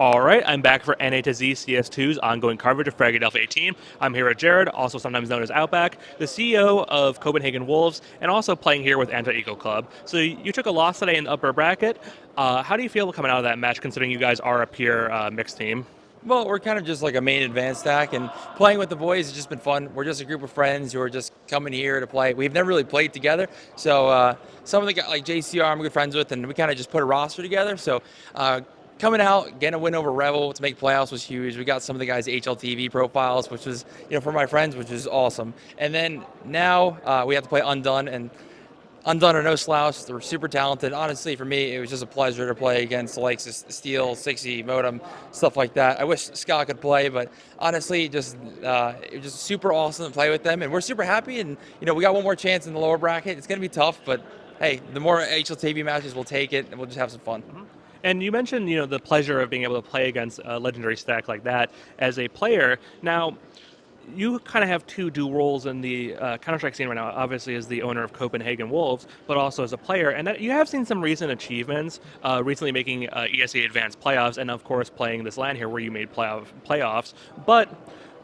All right, I'm back for NA to Z CS2's ongoing coverage of Fragadelphia 18. I'm here with Jared, also sometimes known as Outback, the CEO of Copenhagen Wolves, and also playing here with Anti-Eco Club. So you took a loss today in the upper bracket. How do you feel coming out of that match, considering you guys are a pure mixed team? Well, we're kind of just like a main advanced stack, and playing with the boys has just been fun. We're just a group of friends who are just coming here to play. We've never really played together, so some of the guys like JCR I'm good friends with, and we kind of just put a roster together. So coming out, getting a win over Rebel to make playoffs was huge. We got some of the guys' HLTV profiles, which was for my friends, which is awesome. And then now we have to play Undone, and Undone or no slouch. They're super talented. Honestly, for me, it was just a pleasure to play against the likes of Steel, 60, Modem, stuff like that. I wish Scott could play, but honestly, just it was just super awesome to play with them, and we're super happy. And we got one more chance in the lower bracket. It's going to be tough, but hey, the more HLTV matches, we'll take it, and we'll just have some fun. And you mentioned, the pleasure of being able to play against a legendary stack like that as a player. Now, you kind of have two dual roles in the Counter-Strike scene right now, obviously as the owner of Copenhagen Wolves, but also as a player. And that you have seen some recent achievements, recently making ESA Advanced playoffs, and of course playing this LAN here where you made playoffs. But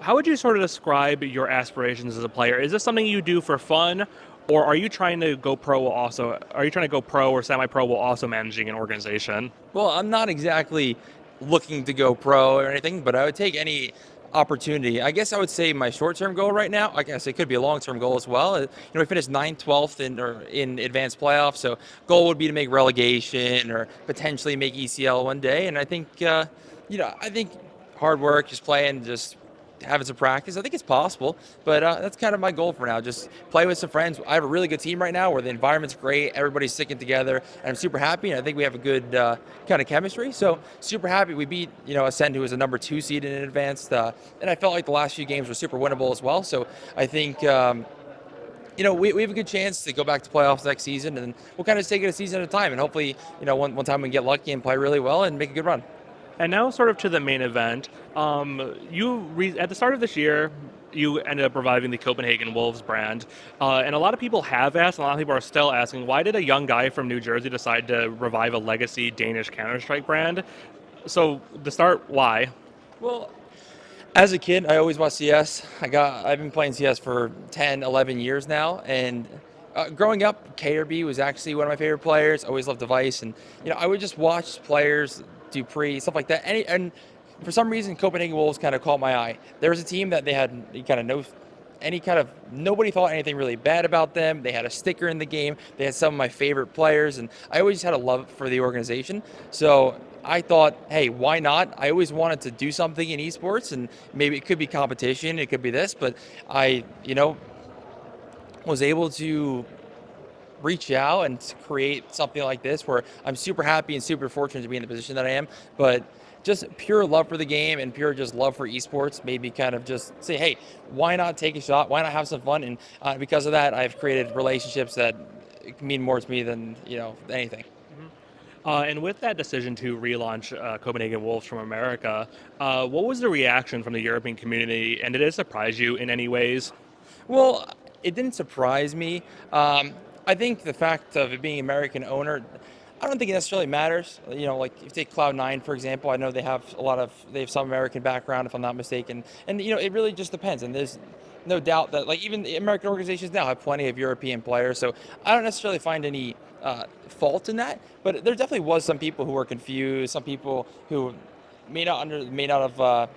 how would you sort of describe your aspirations as a player? Is this something you do for fun, or are you trying to go pro while also? Are you trying to go pro or semi-pro while also managing an organization? Well, I'm not exactly looking to go pro or anything, but I would take any opportunity. I guess I would say my short-term goal right now, I guess it could be a long-term goal as well. We finished 9th, 12th in advanced playoffs, so goal would be to make relegation or potentially make ECL one day. And I think, I think hard work, just playing, just having some practice. I think it's possible, but that's kind of my goal for now. Just play with some friends. I have a really good team right now where the environment's great. Everybody's sticking together, and I'm super happy. And I think we have a good kind of chemistry. So super happy. We beat Ascend, who was a number 2 seed in advanced, and I felt like the last few games were super winnable as well. So I think. We have a good chance to go back to playoffs next season, and we'll kind of take it a season at a time. And hopefully, one time we can get lucky and play really well and make a good run. And now, sort of to the main event. At the start of this year, you ended up reviving the Copenhagen Wolves brand, and a lot of people have asked, and a lot of people are still asking, why did a young guy from New Jersey decide to revive a legacy Danish Counter-Strike brand? So, to start, why? Well, as a kid, I always watched CS. I've been playing CS for 10, 11 years now, and growing up, KRB was actually one of my favorite players. Always loved Device, and I would just watch players, Dupree, stuff like that. And for some reason, Copenhagen Wolves kind of caught my eye. There was a team that they had kind of nobody thought anything really bad about them. They had a sticker in the game. They had some of my favorite players, and I always just had a love for the organization. So I thought, hey, why not? I always wanted to do something in esports, and maybe it could be competition, it could be this, but I, was able to reach out and create something like this where I'm super happy and super fortunate to be in the position that I am. But just pure love for the game and pure just love for esports made me kind of just say, hey, why not take a shot? Why not have some fun? And because of that, I've created relationships that mean more to me than anything. And with that decision to relaunch Copenhagen Wolves from America, what was the reaction from the European community, and did it surprise you in any ways? Well, it didn't surprise me. I think the fact of it being American owner, I don't think it necessarily matters. Like if you take Cloud9, for example, I know they have some American background, if I'm not mistaken. And, it really just depends. And there's no doubt that, like, even the American organizations now have plenty of European players. So I don't necessarily find any fault in that. But there definitely was some people who were confused, some people who may not have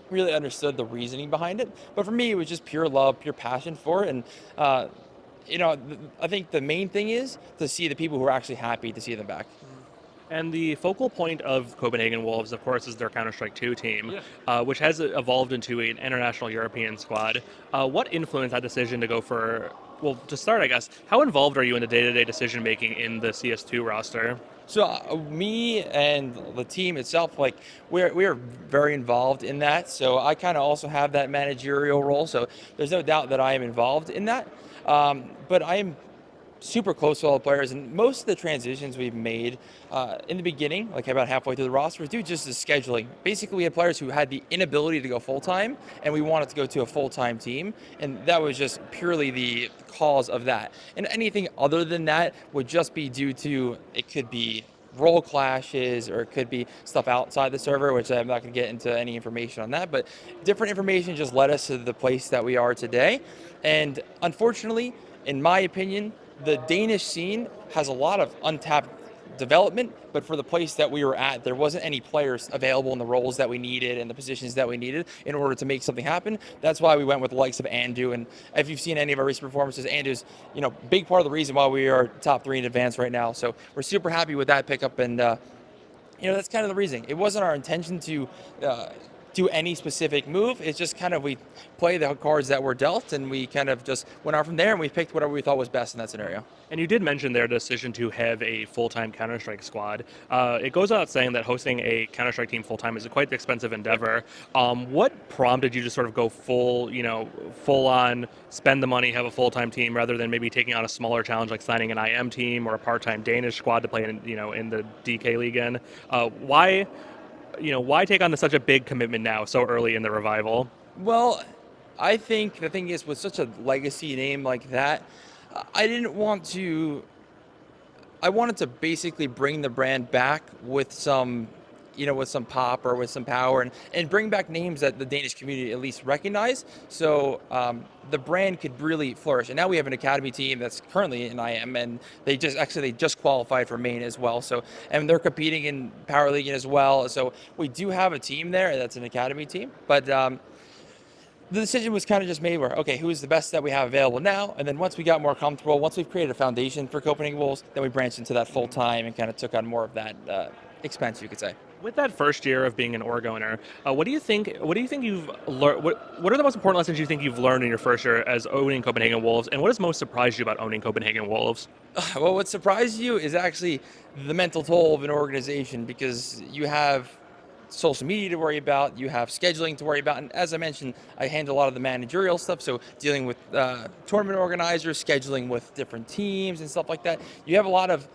really understood the reasoning behind it. But for me, it was just pure love, pure passion for it. And, I think the main thing is to see the people who are actually happy to see them back. And the focal point of Copenhagen Wolves, of course, is their Counter-Strike 2 team, Yeah. which has evolved into an international European squad. What influenced that decision to go for, well, to start, I guess, how involved are you in the day-to-day decision-making in the CS2 roster? So me and the team itself, like we're very involved in that. So I kind of also have that managerial role. So there's no doubt that I am involved in that. But I am super close to all the players, and most of the transitions we've made in the beginning, like about halfway through the roster, was due just to scheduling. Basically, we had players who had the inability to go full-time, and we wanted to go to a full-time team, and that was just purely the cause of that. And anything other than that would just be due to, it could be role clashes, or it could be stuff outside the server, which I'm not going to get into any information on that. But different information just led us to the place that we are today. And unfortunately, in my opinion, the Danish scene has a lot of untapped development, but for the place that we were at, there wasn't any players available in the roles that we needed and the positions that we needed in order to make something happen. That's why we went with the likes of Andu. And if you've seen any of our recent performances, Andu's, big part of the reason why we are top 3 in advance right now. So we're super happy with that pickup, and that's kind of the reason. It wasn't our intention to do any specific move. It's just kind of we play the cards that were dealt, and we kind of just went out from there, and we picked whatever we thought was best in that scenario. And you did mention their decision to have a full-time Counter-Strike squad. It goes without saying that hosting a Counter-Strike team full-time is a quite expensive endeavor. What prompted you to sort of go full-on, spend the money, have a full-time team, rather than maybe taking on a smaller challenge like signing an IM team or a part-time Danish squad to play in the DK League in? Why take on such a big commitment now, so early in the revival? Well, I think the thing is, with such a legacy name like that, I didn't want to. I wanted to basically bring the brand back with some, with some pop or with some power, and bring back names that the Danish community at least recognize. So the brand could really flourish. And now we have an academy team that's currently in IM, and they just qualified for main as well. So, and they're competing in Power League as well. So we do have a team there that's an academy team, but. The decision was kind of just made where, okay, who's the best that we have available now? And then once we got more comfortable, once we've created a foundation for Copenhagen Wolves, then we branched into that full time and kind of took on more of that expense, you could say. With that first year of being an org owner, what do you think? What do you think you've learned? What are the most important lessons you think you've learned in your first year as owning Copenhagen Wolves? And what has most surprised you about owning Copenhagen Wolves? Well, what surprised you is actually the mental toll of an organization, because you have social media to worry about, you have scheduling to worry about, and as I mentioned, I handle a lot of the managerial stuff, so dealing with tournament organizers, scheduling with different teams and stuff like that. You have a lot of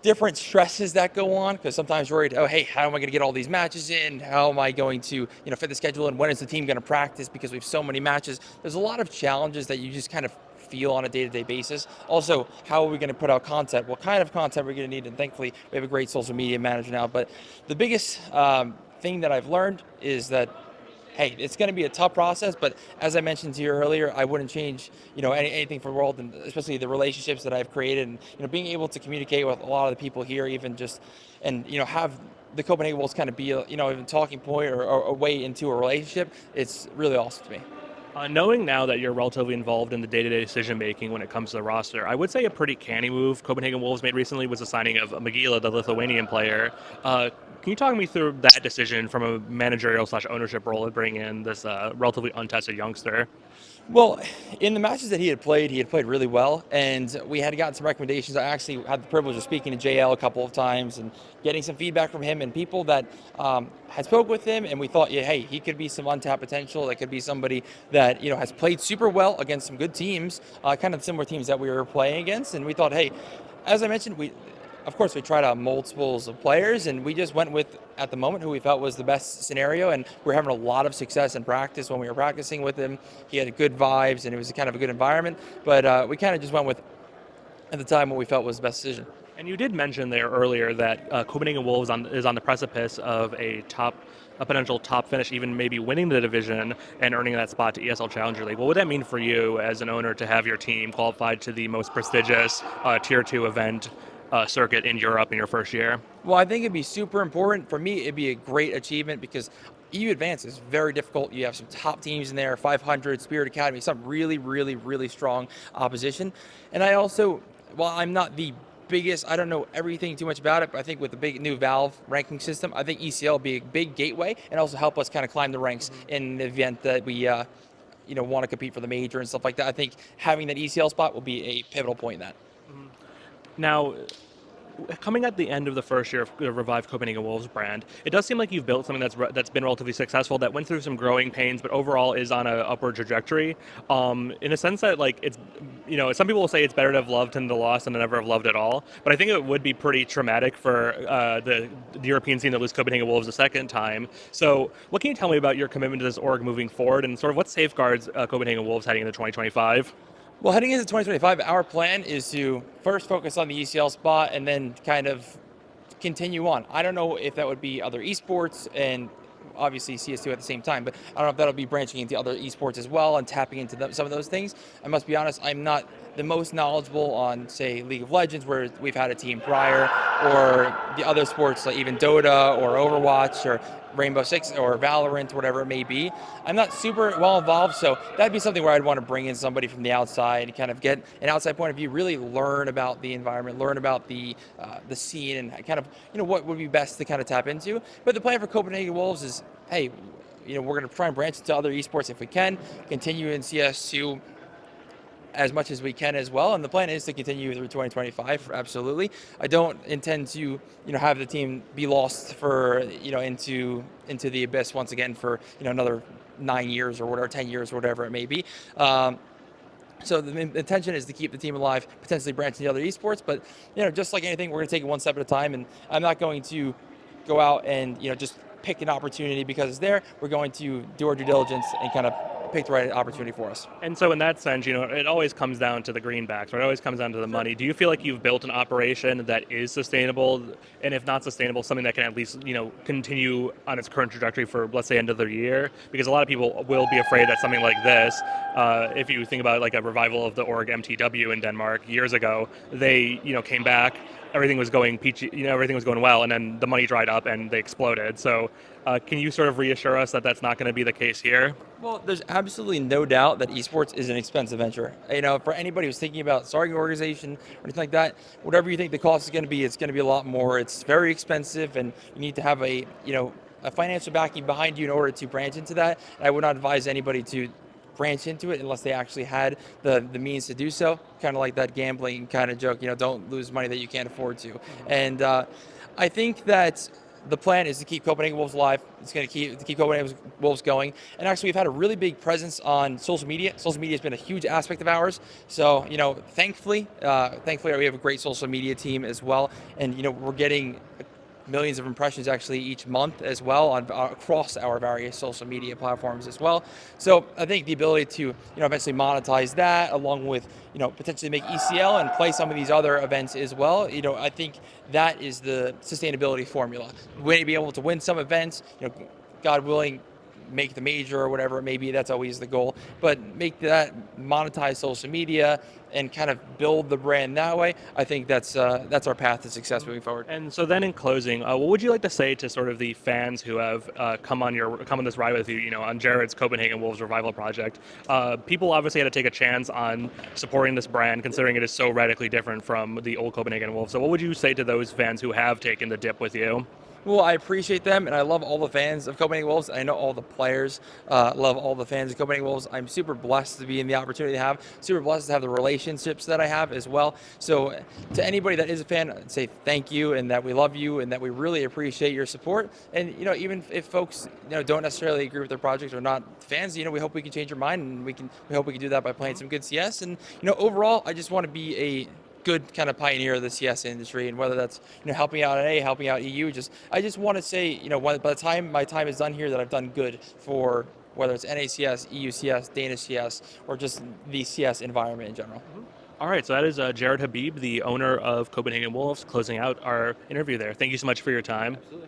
different stresses that go on, because sometimes you're worried, oh, hey, how am I going to get all these matches in? How am I going to fit the schedule in? When is the team going to practice, because we have so many matches? There's a lot of challenges that you just kind of feel on a day-to-day basis. Also, how are we going to put out content? What kind of content we're going to need? And thankfully, we have a great social media manager now. But the biggest thing that I've learned is that, hey, it's going to be a tough process, but as I mentioned to you earlier, I wouldn't change, anything for the world, and especially the relationships that I've created, and being able to communicate with a lot of the people here, even just, and have the Copenhagen Wolves kind of be a talking point or a way into a relationship. It's really awesome to me. Knowing now that you're relatively involved in the day-to-day decision-making when it comes to the roster, I would say a pretty canny move Copenhagen Wolves made recently was the signing of Mnmzzz, the Lithuanian player. Can you talk me through that decision from a managerial/ownership role to bring in this relatively untested youngster? Well, in the matches that he had played really well, and we had gotten some recommendations. I actually had the privilege of speaking to JL a couple of times and getting some feedback from him and people that had spoke with him, and we thought, yeah, hey, he could be some untapped potential. That could be somebody that has played super well against some good teams, kind of similar teams that we were playing against, and we thought, hey, as I mentioned, of course, we tried out multiples of players, and we just went with, at the moment, who we felt was the best scenario, and we're having a lot of success in practice when we were practicing with him. He had good vibes, and it was kind of a good environment, but we kind of just went with, at the time, what we felt was the best decision. And you did mention there earlier that Copenhagen Wolves is on the precipice of a potential top finish, even maybe winning the division and earning that spot to ESL Challenger League. What would that mean for you as an owner to have your team qualified to the most prestigious Tier 2 event circuit in Europe in your first year? Well, I think it'd be super important. For me, it'd be a great achievement, because EU Advance is very difficult. You have some top teams in there, 500, Spirit Academy, some really, really, really strong opposition. And I also, while I'm not the biggest, I don't know everything too much about it, but I think with the big new Valve ranking system, I think ECL will be a big gateway and also help us kind of climb the ranks in the event that we want to compete for the major and stuff like that. I think having that ECL spot will be a pivotal point in that. Now, coming at the end of the first year of the revived Copenhagen Wolves brand, it does seem like you've built something that's been relatively successful, that went through some growing pains, but overall is on an upward trajectory. In a sense that, like, it's, some people will say it's better to have loved than to lost than to never have loved at all. But I think it would be pretty traumatic for the European scene to lose Copenhagen Wolves a second time. So, what can you tell me about your commitment to this org moving forward, and sort of what safeguards Copenhagen Wolves heading into 2025? Well, heading into 2025, our plan is to first focus on the ECL spot, and then kind of continue on. I don't know if that would be other esports and obviously CS2 at the same time, but I don't know if that'll be branching into other esports as well and tapping into some of those things. I must be honest, I'm not the most knowledgeable on, say, League of Legends, where we've had a team prior, or the other sports like even Dota or Overwatch or Rainbow Six or Valorant, whatever it may be. I'm not super well involved, so that'd be something where I'd want to bring in somebody from the outside and kind of get an outside point of view, really learn about the environment, learn about the scene, and kind of what would be best to kind of tap into. But the plan for Copenhagen Wolves is, hey, we're going to try and branch into other esports if we can, continue in CS2 as much as we can as well, and the plan is to continue through 2025. Absolutely, I don't intend to have the team be lost for into the abyss once again for another 9 years or whatever, 10 years or whatever it may be. So the intention is to keep the team alive, potentially branch into other esports, but just like anything, we're going to take it one step at a time, and I'm not going to go out and just pick an opportunity because it's there. We're going to do our due diligence and kind of pick the right opportunity for us. And so in that sense, it always comes down to the greenbacks, right? It always comes down to the money. Do you feel like you've built an operation that is sustainable, and if not sustainable, something that can at least, continue on its current trajectory for, let's say, end of the year? Because a lot of people will be afraid that something like this, if you think about like a revival of the org MTW in Denmark years ago, they, came back, everything was going peachy, everything was going well, and then the money dried up and they exploded. So can you sort of reassure us that that's not going to be the case here? Well, there's absolutely no doubt that esports is an expensive venture. For anybody who's thinking about starting an organization or anything like that, whatever you think the cost is going to be, it's going to be a lot more. It's very expensive, and you need to have a financial backing behind you in order to branch into that. And I would not advise anybody to branch into it unless they actually had the means to do so. Kind of like that gambling kind of joke, don't lose money that you can't afford to. And I think that the plan is to keep Copenhagen Wolves alive. It's going to keep Copenhagen Wolves going. And actually, we've had a really big presence on social media. Social media has been a huge aspect of ours. So, thankfully, we have a great social media team as well. And, we're getting millions of impressions actually each month as well on across our various social media platforms as well. So I think the ability to eventually monetize that, along with potentially make ECL and play some of these other events as well. I think that is the sustainability formula. We be able to win some events, God willing, make the major or whatever it may be. That's always the goal. But make that monetize social media and kind of build the brand that way. I think that's our path to success moving forward. And so then in closing, what would you like to say to sort of the fans who have come on this ride with you, on Jared's Copenhagen Wolves Revival project? People obviously had to take a chance on supporting this brand, considering it is so radically different from the old Copenhagen Wolves. So what would you say to those fans who have taken the dip with you? Well, I appreciate them, and I love all the fans of Copenhagen Wolves. I know all the players love all the fans of Copenhagen Wolves. I'm super blessed to be in the opportunity to have, super blessed to have the relationships that I have as well. So to anybody that is a fan, I'd say thank you, and that we love you, and that we really appreciate your support. And even if folks don't necessarily agree with their project or not fans, we hope we can change your mind, and we hope we can do that by playing some good CS. And overall, I just want to be a good kind of pioneer of the CS industry, and whether that's helping out NA, helping out EU, I just want to say by the time my time is done here, that I've done good for whether it's NACS, EU CS, Danish CS, or just the CS environment in general. All right, so that is Jared Habib, the owner of Copenhagen Wolves, closing out our interview there. Thank you so much for your time.